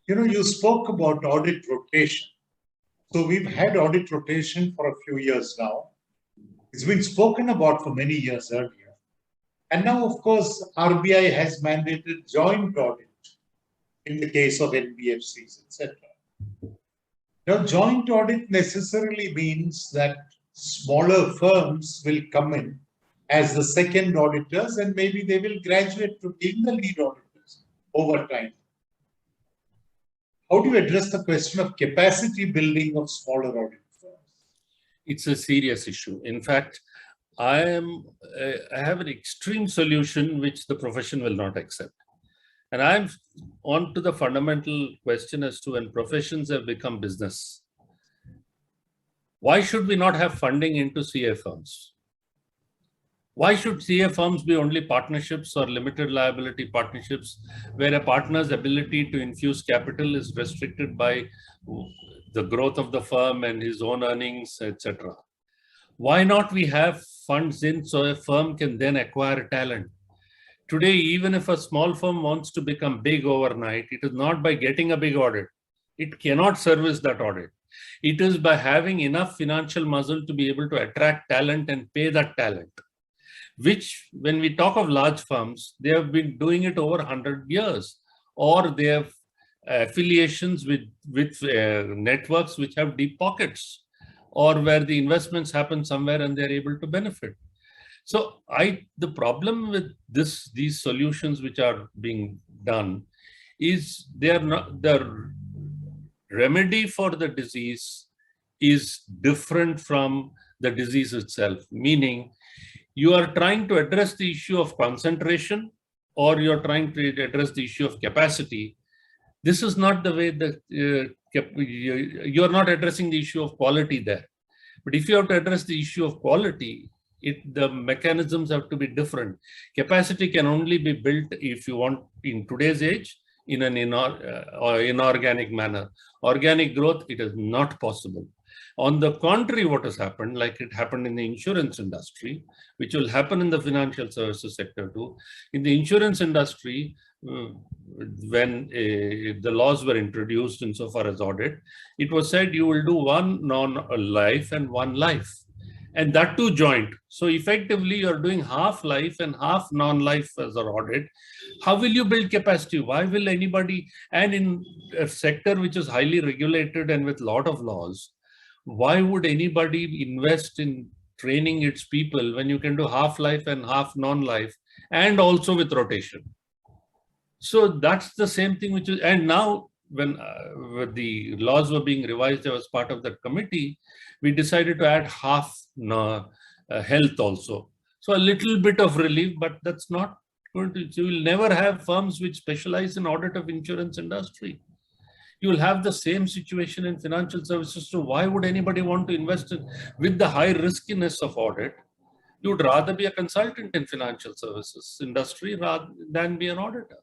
You spoke about audit rotation. So we've had audit rotation for a few years now. It's been spoken about for many years earlier. And now, of course, RBI has mandated joint audit in the case of NBFCs, etc. Now, joint audit necessarily means that smaller firms will come in as the second auditors, and maybe they will graduate to being the lead auditors over time. How do you address the question of capacity building of smaller audit firms? It's a serious issue. In fact, I have an extreme solution which the profession will not accept. And I'm on to the fundamental question as to when professions have become business. Why should we not have funding into CA firms? Why should CA firms be only partnerships or limited liability partnerships where a partner's ability to infuse capital is restricted by the growth of the firm and his own earnings, etc.? Why not we have funds in so a firm can then acquire talent? Today, even if a small firm wants to become big overnight, it is not by getting a big audit. It cannot service that audit. It is by having enough financial muscle to be able to attract talent and pay that talent, which when we talk of large firms, they have been doing it over 100 years, or they have affiliations with networks which have deep pockets, or where the investments happen somewhere and they're able to benefit. So the problem with these solutions which are being done is the remedy for the disease is different from the disease itself, meaning you are trying to address the issue of concentration or you're trying to address the issue of capacity. This is not the way that you're not addressing the issue of quality there. But if you have to address the issue of quality, the mechanisms have to be different. Capacity can only be built, if you want, in today's age, in an inorganic manner. Organic growth, it is not possible. On the contrary, what has happened, like it happened in the insurance industry, which will happen in the financial services sector too. In the insurance industry, when the laws were introduced insofar as audit, it was said you will do one non-life and one life. And that too joint. So effectively, you're doing half life and half non-life as an audit. How will you build capacity? Why will anybody, and in a sector which is highly regulated and with a lot of laws, why would anybody invest in training its people when you can do half life and half non-life and also with rotation? So that's the same thing which is, and now when the laws were being revised, I was part of that committee, we decided to add half health also. So a little bit of relief, but that's not going to, you will never have firms which specialize in audit of insurance industry. You will have the same situation in financial services. So why would anybody want to invest in, with the high riskiness of audit? You would rather be a consultant in financial services industry rather than be an auditor.